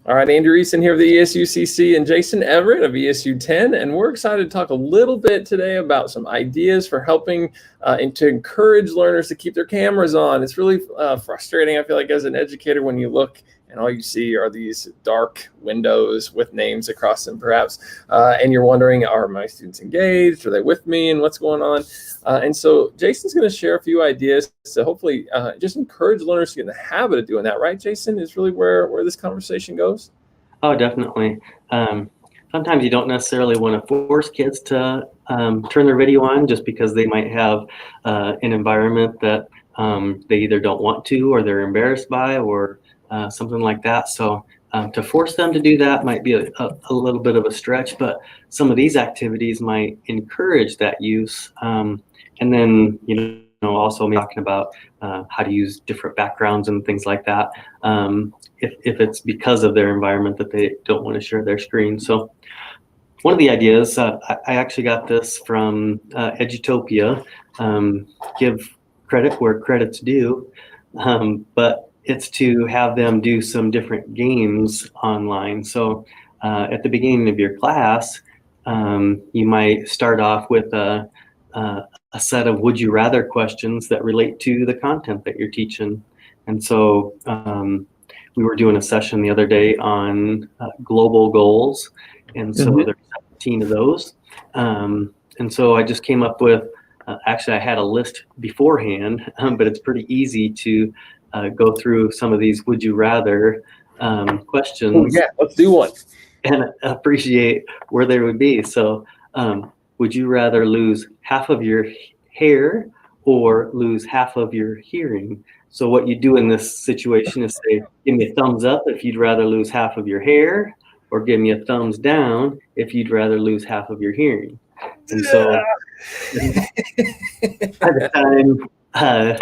All right, Andrew Easton here of the ESUCC and Jason Everett of ESU 10, and we're excited to talk a little bit today about some ideas for helping and to encourage learners to keep their cameras on. It's really frustrating, I feel like, as an educator when you look and all you see are these dark windows with names across them, perhaps, and you're wondering, are my students engaged? Are they with me? And what's going on? And so Jason's going to share a few ideas to hopefully just encourage learners to get in the habit of doing that, right, Jason? Is really where this conversation goes. Oh, definitely. Sometimes you don't necessarily want to force kids to turn their video on just because they might have an environment that they either don't want to or they're embarrassed by or something like that. So to force them to do that might be a little bit of a stretch, but some of these activities might encourage that use. And then, also talking about how to use different backgrounds and things like that. If it's because of their environment that they don't want to share their screen. So one of the ideas, I actually got this from Edutopia, give credit where credit's due, but it's to have them do some different games online. So at the beginning of your class, you might start off with a set of would you rather questions that relate to the content that you're teaching. And so we were doing a session the other day on global goals. And so there's 17 of those. And so I just came up with, actually I had a list beforehand, but it's pretty easy to go through some of these would you rather questions. Oh, yeah, let's do one. And appreciate where they would be. So would you rather lose half of your hair or lose half of your hearing? So what you do in this situation is say, give me a thumbs up if you'd rather lose half of your hair, or give me a thumbs down if you'd rather lose half of your hearing. And so by the time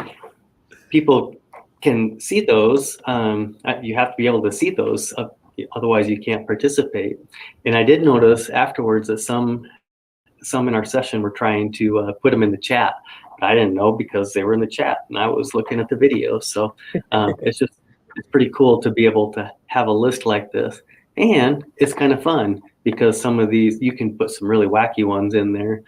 people can see those, you have to be able to see those, otherwise you can't participate. And I did notice afterwards that some in our session were trying to put them in the chat. I didn't know because they were in the chat and I was looking at the video. So it's pretty cool to be able to have a list like this. And it's kind of fun because some of these, you can put some really wacky ones in there.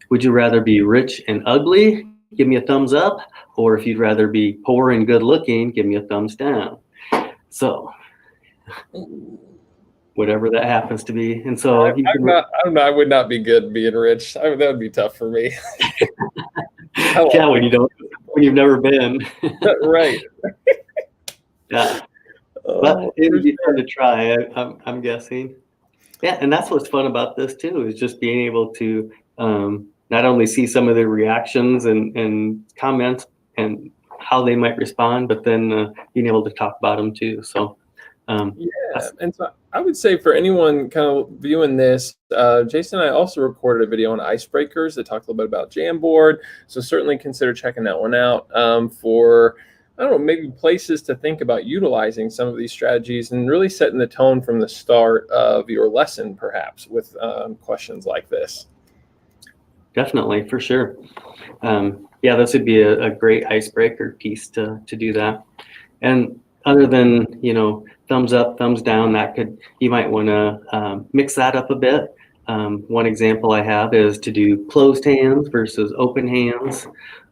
Would you rather be rich and ugly? Give me a thumbs up. Or if you'd rather be poor and good looking, give me a thumbs down. So whatever that happens to be. And so I would not be good being rich. That would be tough for me. Yeah, when you've never been. Right. Yeah. But it would be fun to try, I'm guessing. Yeah, and that's what's fun about this too, is just being able to not only see some of their reactions and comments and how they might respond, but then being able to talk about them too. So yeah, and so I would say for anyone kind of viewing this, Jason and I also recorded a video on icebreakers that talked a little bit about Jamboard. So certainly consider checking that one out for, I don't know, maybe places to think about utilizing some of these strategies and really setting the tone from the start of your lesson, perhaps, with questions like this. Definitely, for sure. Yeah, this would be a great icebreaker piece to do that. And other than, thumbs up, thumbs down, you might want to mix that up a bit. One example I have is to do closed hands versus open hands.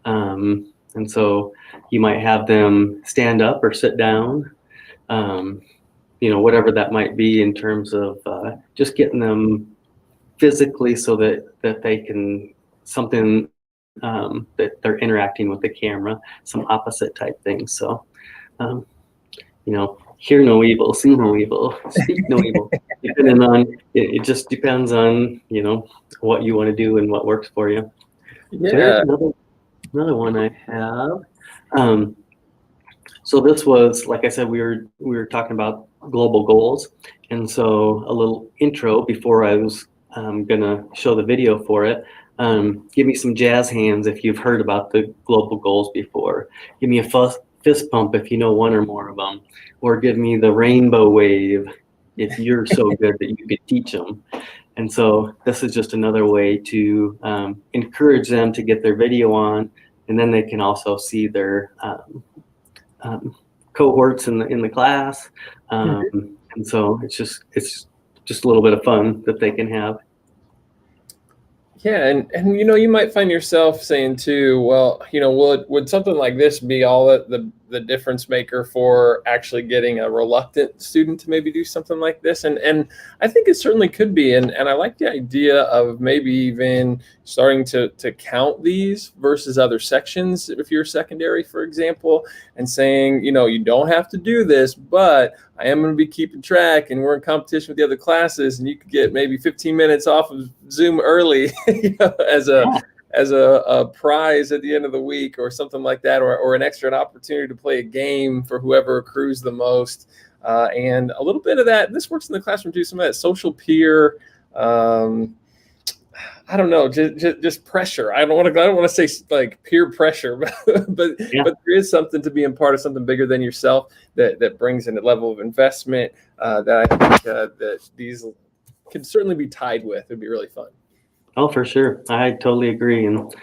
And so you might have them stand up or sit down, whatever that might be in terms of just getting them physically so that they can something that they're interacting with the camera, some opposite type things. So, hear no evil, see no evil, speak no evil. Depending on, it just depends on, what you want to do and what works for you. Yeah. So another one I have. So this was, like I said, we were talking about global goals. And so a little intro before I was gonna show the video for it. Give me some jazz hands if you've heard about the global goals before. Give me a fist pump if you know one or more of them, or give me the rainbow wave if you're so good that you could teach them. And so this is just another way to encourage them to get their video on, and then they can also see their cohorts in the class, and so it's just a little bit of fun that they can have. Yeah, and you might find yourself saying too, well, would something like this be all the difference maker for actually getting a reluctant student to maybe do something like this? And I think it certainly could be. And I like the idea of maybe even starting to count these versus other sections if you're secondary, for example, and saying, you don't have to do this, but I am going to be keeping track, and we're in competition with the other classes, and you could get maybe 15 minutes off of Zoom early as a prize at the end of the week or something like that, or an extra opportunity to play a game for whoever accrues the most. And a little bit of that, this works in the classroom too, some of that social peer, I don't know, just pressure. I don't want to say like peer pressure, but there is something to being part of something bigger than yourself that brings in a level of investment that I think that these can certainly be tied with. It'd be really fun. Oh, for sure. I totally agree. And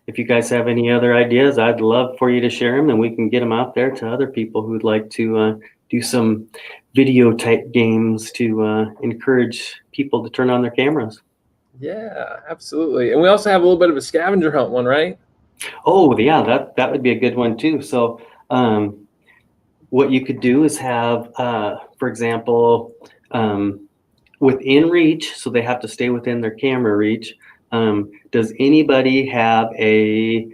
if you guys have any other ideas, I'd love for you to share them, and we can get them out there to other people who'd like to do some video type games to encourage people to turn on their cameras. Yeah, absolutely. And we also have a little bit of a scavenger hunt one, right? Oh, yeah, that would be a good one too. So what you could do is have, for example, within reach, so they have to stay within their camera reach. Does anybody have a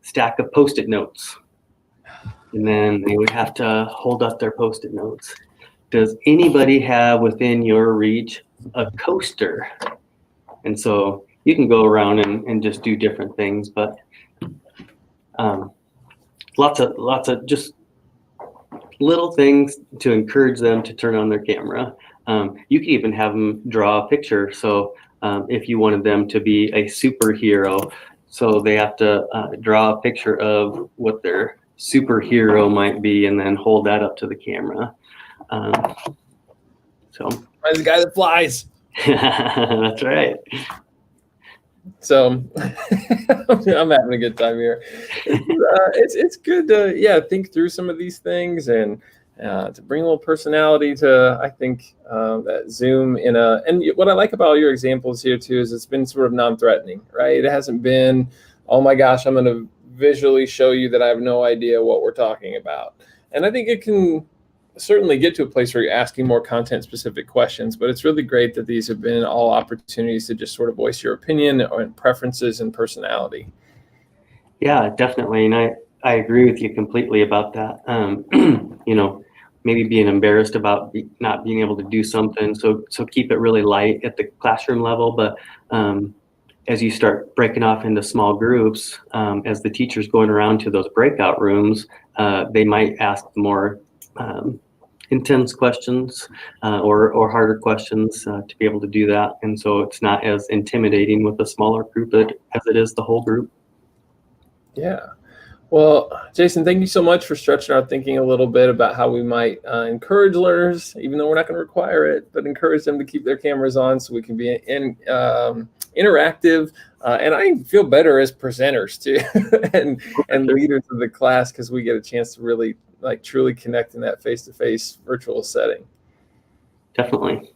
stack of Post-it notes? And then they would have to hold up their Post-it notes. Does anybody have within your reach a coaster? And so you can go around and just do different things, but lots of just little things to encourage them to turn on their camera. You could even have them draw a picture. So if you wanted them to be a superhero, so they have to draw a picture of what their superhero might be and then hold that up to the camera. So I'm the guy that flies. That's right. So I'm having a good time here. It's good to think through some of these things and to bring a little personality to, I think, that Zoom and what I like about all your examples here too is it's been sort of non-threatening, right? It hasn't been, oh my gosh, I'm going to visually show you that I have no idea what we're talking about. And I think it can certainly get to a place where you're asking more content specific questions, but it's really great that these have been all opportunities to just sort of voice your opinion or preferences and personality. Yeah, definitely. And I agree with you completely about that. Maybe being embarrassed about not being able to do something. So keep it really light at the classroom level. But as you start breaking off into small groups, as the teacher's going around to those breakout rooms, they might ask more intense questions or harder questions to be able to do that. And so it's not as intimidating with a smaller group as it is the whole group. Yeah. Well, Jason, thank you so much for stretching our thinking a little bit about how we might encourage learners, even though we're not going to require it, but encourage them to keep their cameras on so we can be interactive. And I feel better as presenters too, and leaders of the class because we get a chance to really truly connect in that face-to-face virtual setting. Definitely.